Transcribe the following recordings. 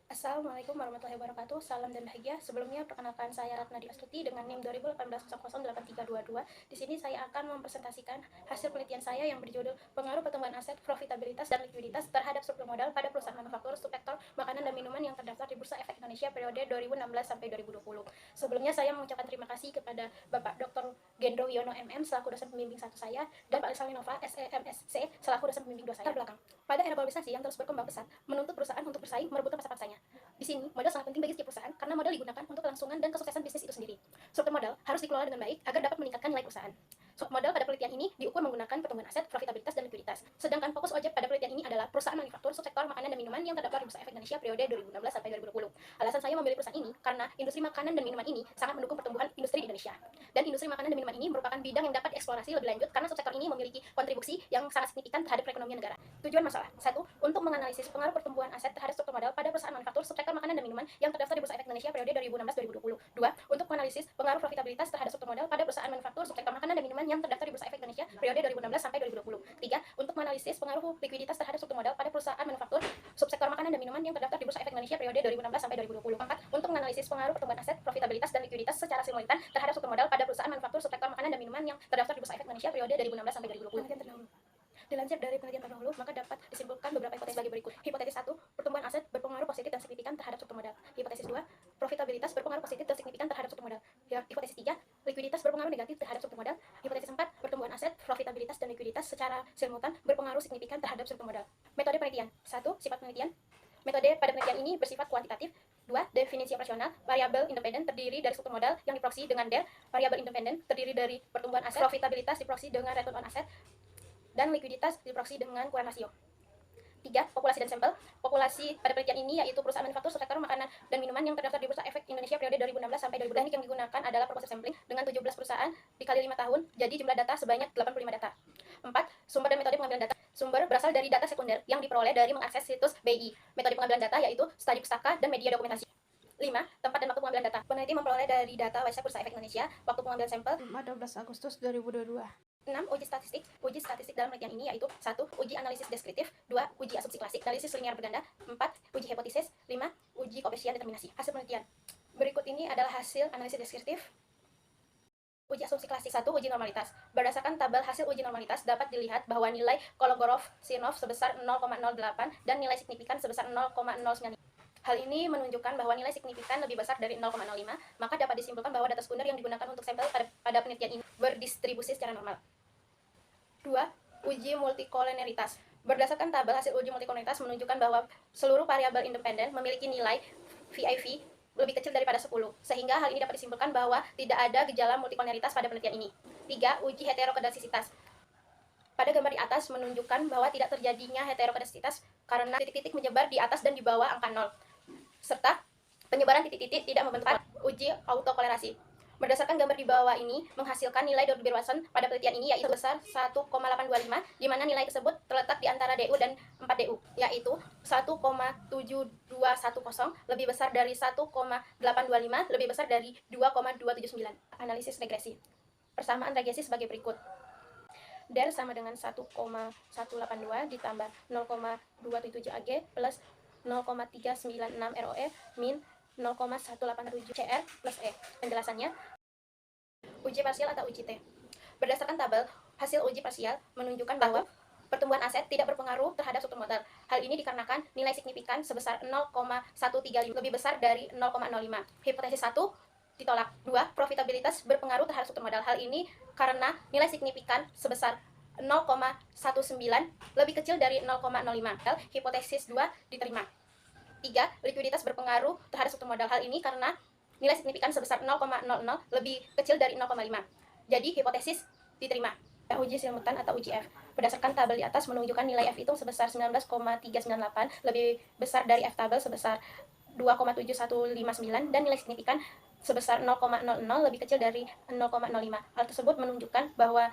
Assalamualaikum warahmatullahi wabarakatuh. Salam dan bahagia. Sebelumnya perkenalkan saya Ratna Astuti dengan NIM 2018008322. Di sini saya akan mempresentasikan hasil penelitian saya yang berjudul Pengaruh Pertumbuhan Aset, Profitabilitas dan Likuiditas terhadap struktur modal pada perusahaan manufaktur subsektor makanan dan minuman yang terdaftar di Bursa Efek Indonesia periode 2016 sampai 2020. Sebelumnya saya mengucapkan terima kasih kepada Bapak Dr. Gendro Wiono MM selaku dosen pembimbing 1 saya dan Pak Salinova SEMSC selaku dosen pembimbing 2 saya. Belakang. Pada era globalisasi yang terus berkembang pesat, menuntut perusahaan untuk bersaing merebutkan pasar-pasarnya. Di sini, modal sangat penting bagi setiap perusahaan karena modal digunakan untuk kelangsungan dan kesuksesan bisnis itu sendiri. Struktur modal harus dikelola dengan baik agar dapat meningkatkan nilai perusahaan. Struktur modal pada penelitian ini diukur menggunakan pertumbuhan aset, profitabilitas, dan likuiditas. Sedangkan fokus objek pada penelitian ini adalah perusahaan manufaktur subsektor makanan dan minuman yang terdaftar di Bursa Efek Indonesia periode 2016 sampai 2020. Alasan saya memilih perusahaan ini karena industri makanan dan minuman ini sangat mendukung pertumbuhan industri di Indonesia. Dan industri makanan dan minuman ini merupakan bidang yang dapat dieksplorasi lebih lanjut karena subsektor ini memiliki kontribusi yang sangat signifikan terhadap perekonomian negara. Tujuan masalah: 1. Untuk menganalisis pengaruh pertumbuhan aset terhadap struktur modal pada perusahaan manufaktur subsektor makanan dan minuman yang terdaftar di Bursa Efek Indonesia periode 2016-2020. 2. Untuk menganalisis pengaruh profitabilitas terhadap struktur modal pada perusahaan manufaktur subsektor makanan dan minuman yang terdaftar di Bursa Efek Indonesia periode 2016 sampai 2020. 3. Untuk menganalisis pengaruh likuiditas terhadap struktur modal pada perusahaan manufaktur subsektor makanan dan minuman yang terdaftar di Bursa Efek Indonesia periode 2016 sampai 2020. 4. Untuk menganalisis pengaruh pertumbuhan aset, profitabilitas dan likuiditas secara simultan terhadap struktur modal pada perusahaan manufaktur subsektor makanan dan minuman yang terdaftar di Bursa Efek Indonesia periode 2016 sampai 2020. Dilansir dari penelitian terdahulu, maka dapat disimpulkan beberapa hipotesis sebagai berikut. Hipotesis 1, pertumbuhan aset berpengaruh positif dan signifikan terhadap struktur modal. Hipotesis 2, profitabilitas berpengaruh positif dan signifikan terhadap struktur modal. Hipotesis 3, likuiditas berpengaruh negatif terhadap struktur modal. Hipotesis 4, pertumbuhan aset, profitabilitas dan likuiditas secara simultan berpengaruh signifikan terhadap struktur modal. Metode penelitian. 1. Sifat penelitian. Metode pada penelitian ini bersifat kuantitatif. 2. Definisi operasional. Variabel independen terdiri dari struktur modal yang diproksi dengan DER. Variabel independen terdiri dari pertumbuhan aset. Profitabilitas diproksi dengan return on asset. Dan likuiditas diproksi dengan kurang rasio. 3. Populasi dan sampel. Populasi pada penelitian ini yaitu perusahaan manufaktur sektor makanan dan minuman yang terdaftar di Bursa Efek Indonesia periode 2016 sampai 2020. Teknik yang digunakan adalah proportional sampling dengan 17 perusahaan dikali 5 tahun, jadi jumlah data sebanyak 85 data. 4. Sumber dan metode pengambilan data. Sumber berasal dari data sekunder yang diperoleh dari mengakses situs BI. Metode pengambilan data yaitu studi pustaka dan media dokumentasi. 5. Tempat dan waktu pengambilan data. Peneliti memperoleh dari data website Bursa Efek Indonesia. Waktu pengambilan sampel 12 Agustus 2022. 6. Uji statistik. Uji statistik dalam penelitian ini yaitu 1. Uji analisis deskriptif. 2. Uji asumsi klasik, analisis linear berganda. 4. Uji hipotesis. 5. Uji koefisien determinasi. Hasil penelitian. Berikut ini adalah hasil analisis deskriptif. Uji asumsi klasik. 1. Uji normalitas. Berdasarkan tabel hasil uji normalitas dapat dilihat bahwa nilai Kologorov-Sinov sebesar 0,08 dan nilai signifikan sebesar 0,09. Hal ini menunjukkan bahwa nilai signifikan lebih besar dari 0,05, maka dapat disimpulkan bahwa data sekunder yang digunakan untuk sampel pada penelitian ini berdistribusi secara normal. 2. Uji multikoloneritas. Berdasarkan tabel hasil uji multikoloneritas menunjukkan bahwa seluruh variabel independen memiliki nilai VIV lebih kecil daripada 10, sehingga hal ini dapat disimpulkan bahwa tidak ada gejala multikoloneritas pada penelitian ini. 3. Uji heterokedasitas. Pada gambar di atas menunjukkan bahwa tidak terjadinya heterokedasitas karena titik-titik menyebar di atas dan di bawah angka 0, serta penyebaran titik-titik tidak membentuk uji autokolerasi. Berdasarkan gambar di bawah ini menghasilkan nilai Dodge Watson pada penelitian ini yaitu sebesar 1,825, di mana nilai tersebut terletak di antara DU dan 4DU, yaitu 1,7210 lebih besar dari 1,825 lebih besar dari 2,279. Analisis regresi. Persamaan regresi sebagai berikut. DER sama dengan 1,182 ditambah 0,277 AG plus 0,396 ROE min 0,187 CR plus E. Penjelasannya, uji parsial atau uji T. Berdasarkan tabel, hasil uji parsial menunjukkan bahwa pertumbuhan aset tidak berpengaruh terhadap struktur modal. Hal ini dikarenakan nilai signifikan sebesar 0,135 lebih besar dari 0,05. Hipotesis 1 ditolak. 2. Profitabilitas berpengaruh terhadap struktur modal. Hal ini karena nilai signifikan sebesar 0,19 lebih kecil dari 0,05. Hipotesis 2 diterima. 3. Likuiditas berpengaruh terhadap struktur modal. Hal ini karena nilai signifikan sebesar 0,00 lebih kecil dari 0,5. Jadi hipotesis diterima. Uji simultan atau uji F. Berdasarkan tabel di atas menunjukkan nilai F itu sebesar 19,398 lebih besar dari F tabel sebesar 2,7159 dan nilai signifikan sebesar 0,00 lebih kecil dari 0,05. Hal tersebut menunjukkan bahwa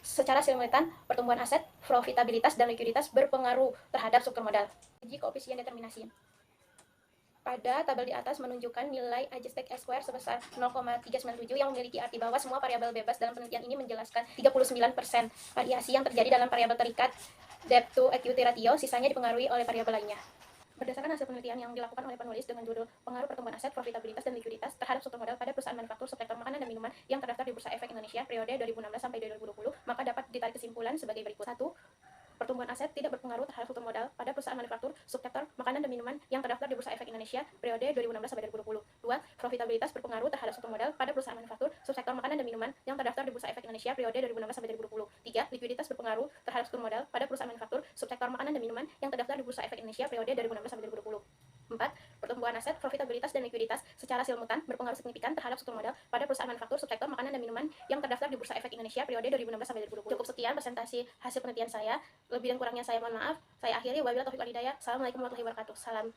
secara simultan pertumbuhan aset, profitabilitas dan likuiditas berpengaruh terhadap struktur modal. Uji koefisien determinasi. Pada tabel di atas menunjukkan nilai adjusted S-square sebesar 0,397 yang memiliki arti bahwa semua variabel bebas dalam penelitian ini menjelaskan 39% variasi yang terjadi dalam variabel terikat debt to equity ratio, sisanya dipengaruhi oleh variabel lainnya. Berdasarkan hasil penelitian yang dilakukan oleh penulis dengan judul Pengaruh Pertumbuhan Aset, Profitabilitas, dan Likuiditas terhadap struktur modal pada perusahaan manufaktur subsektor makanan dan minuman yang terdaftar di Bursa Efek Indonesia periode 2016 sampai 2020, maka dapat ditarik kesimpulan sebagai berikut. 1. Pertumbuhan aset tidak berpengaruh terhadap struktur modal pada perusahaan manufaktur subsektor makanan dan minuman yang terdaftar di Bursa Efek Indonesia periode 2016 sampai 2020. 2. Profitabilitas berpengaruh terhadap struktur modal pada perusahaan manufaktur subsektor makanan dan minuman yang terdaftar di Bursa Efek Indonesia periode 2016 sampai 2020. 3. Likuiditas berpengaruh terhadap struktur modal pada perusahaan manufaktur subsektor makanan dan minuman yang terdaftar di Bursa Efek Indonesia periode 2016 sampai 2020. 4. Pertumbuhan aset, profitabilitas, dan likuiditas secara simultan berpengaruh signifikan terhadap struktur modal pada perusahaan manufaktur subsektor makanan dan minuman yang terdaftar di Bursa Efek Indonesia periode 2016 sampai 2020. Cukup sekian presentasi hasil penelitian saya. Lebih dan kurangnya saya mohon maaf. Saya akhiri. Wabillahi taufiq wal hidayah. Assalamualaikum warahmatullahi wabarakatuh. Salam.